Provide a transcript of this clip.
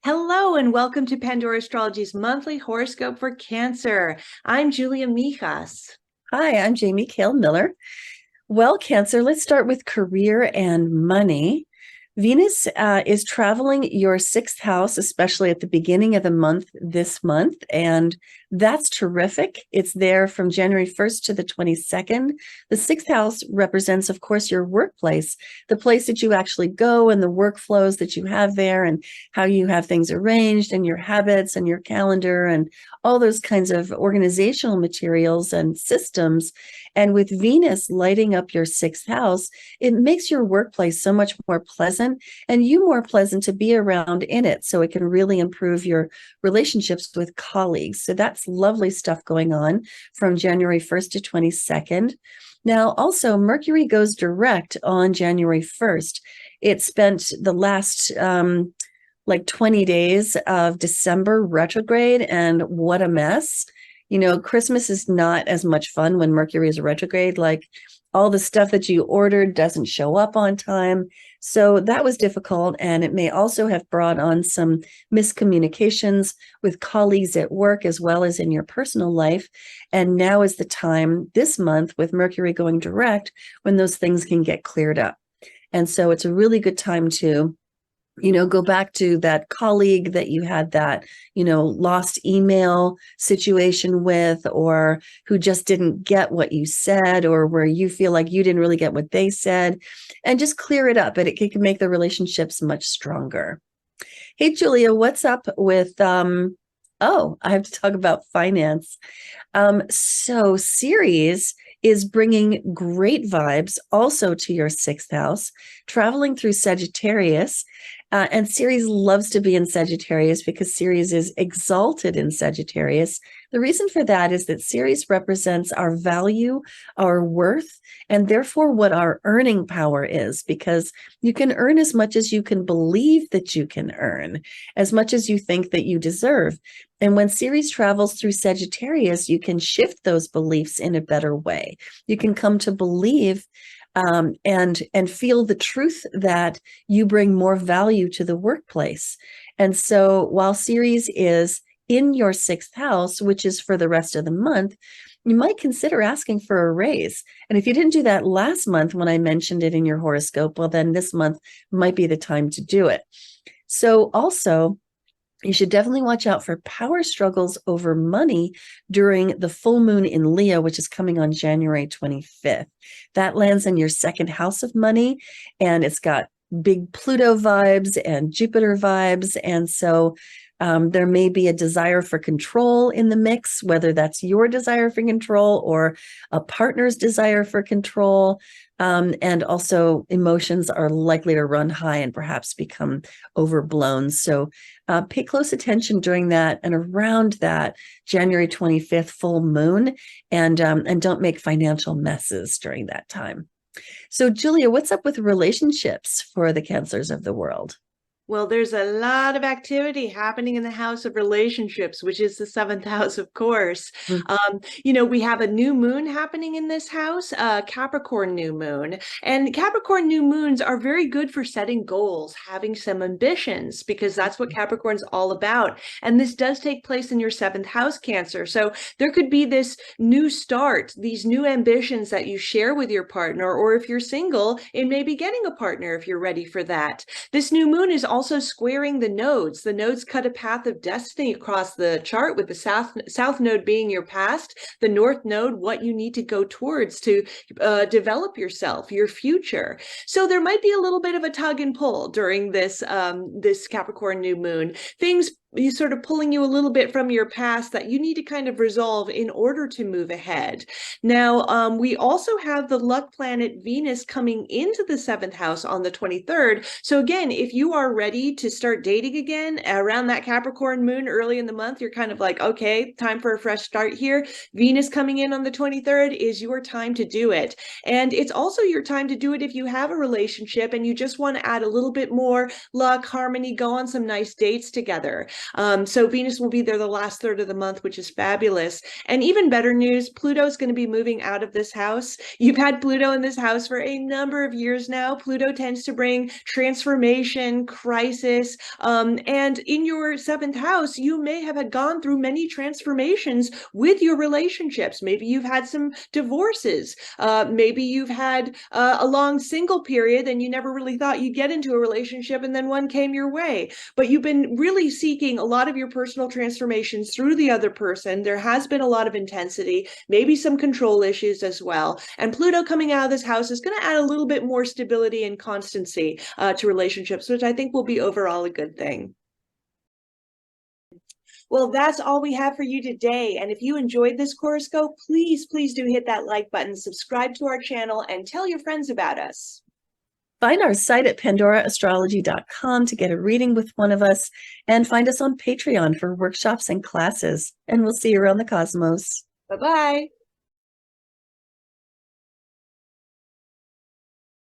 Hello, and welcome to Pandora Astrology's monthly horoscope for Cancer. I'm Julia Mijas. Hi, I'm Jamie Kale Miller. Well, Cancer, let's start with career and money. Venus is traveling your sixth house, especially at the beginning of the month this month, and that's terrific. It's there from January 1st to the 22nd. The sixth house represents, of course, your workplace, the place that you actually go and the workflows that you have there and how you have things arranged and your habits and your calendar and all those kinds of organizational materials and systems. And with Venus lighting up your sixth house, it makes your workplace so much more pleasant and you more pleasant to be around in it. So it can really improve your relationships with colleagues. So that's lovely stuff going on from January 1st to 22nd. Now, also, Mercury goes direct on January 1st. It spent the last 20 days of December retrograde, and what a mess. You know, Christmas is not as much fun when Mercury is retrograde. Like all the stuff that you ordered doesn't show up on time. So that was difficult. And it may also have brought on some miscommunications with colleagues at work as well as in your personal life. And now is the time this month with Mercury going direct when those things can get cleared up. And so it's a really good time to go back to that colleague that you had that, lost email situation with, or who just didn't get what you said, or where you feel like you didn't really get what they said, and just clear it up. And it can make the relationships much stronger. Hey, Julia, what's up with, I have to talk about finance. So Ceres is bringing great vibes also to your sixth house, traveling through Sagittarius. And Ceres loves to be in Sagittarius because Ceres is exalted in Sagittarius. The reason for that is that Ceres represents our value, our worth, and therefore what our earning power is, because you can earn as much as you can believe that you can earn, as much as you think that you deserve. And when Ceres travels through Sagittarius, you can shift those beliefs in a better way. You can come to believe and feel the truth that you bring more value to the workplace. And so while Ceres is in your sixth house, which is for the rest of the month, you might consider asking for a raise. And if you didn't do that last month when I mentioned it in your horoscope, well, then this month might be the time to do it. So also, you should definitely watch out for power struggles over money during the full moon in Leo, which is coming on January 25th. That lands in your second house of money, and it's got big Pluto vibes and Jupiter vibes. And so there may be a desire for control in the mix, whether that's your desire for control or a partner's desire for control. And also emotions are likely to run high and perhaps become overblown. So pay close attention during that and around that January 25th full moon, and don't make financial messes during that time. So Julia, what's up with relationships for the Cancers of the world? Well, there's a lot of activity happening in the house of relationships, which is the seventh house, of course. Mm. We have a new moon happening in this house, Capricorn new moon. And Capricorn new moons are very good for setting goals, having some ambitions, because that's what Capricorn's all about. And this does take place in your seventh house, Cancer. So there could be this new start, these new ambitions that you share with your partner, or if you're single, it may be getting a partner if you're ready for that. This new moon is also squaring the nodes. The nodes cut a path of destiny across the chart, with the south node being your past, the north node what you need to go towards to develop yourself, your future. So there might be a little bit of a tug and pull during this this Capricorn new moon. Things sort of pulling you a little bit from your past that you need to kind of resolve in order to move ahead. Now, we also have the luck planet Venus coming into the seventh house on the 23rd. So again, if you are ready to start dating again around that Capricorn moon early in the month, you're kind of like, okay, time for a fresh start here. Venus coming in on the 23rd is your time to do it. And it's also your time to do it if you have a relationship and you just want to add a little bit more luck, harmony, go on some nice dates together. So Venus will be there the last third of the month, which is fabulous. And even better news, Pluto's going to be moving out of this house. You've had Pluto in this house for a number of years now. Pluto tends to bring transformation, crisis, and in your seventh house, you may have gone through many transformations with your relationships. Maybe you've had some divorces. Maybe you've had a long single period and you never really thought you'd get into a relationship, and then one came your way. But you've been really seeking a lot of your personal transformations through the other person. There has been a lot of intensity, maybe some control issues as well. And Pluto coming out of this house is going to add a little bit more stability and constancy to relationships, which I think will be overall a good thing. Well, that's all we have for you today. And if you enjoyed this horoscope, please do hit that like button, subscribe to our channel, and tell your friends about us. Find our site at pandoraastrology.com to get a reading with one of us, and find us on Patreon for workshops and classes. And we'll see you around the cosmos. Bye-bye.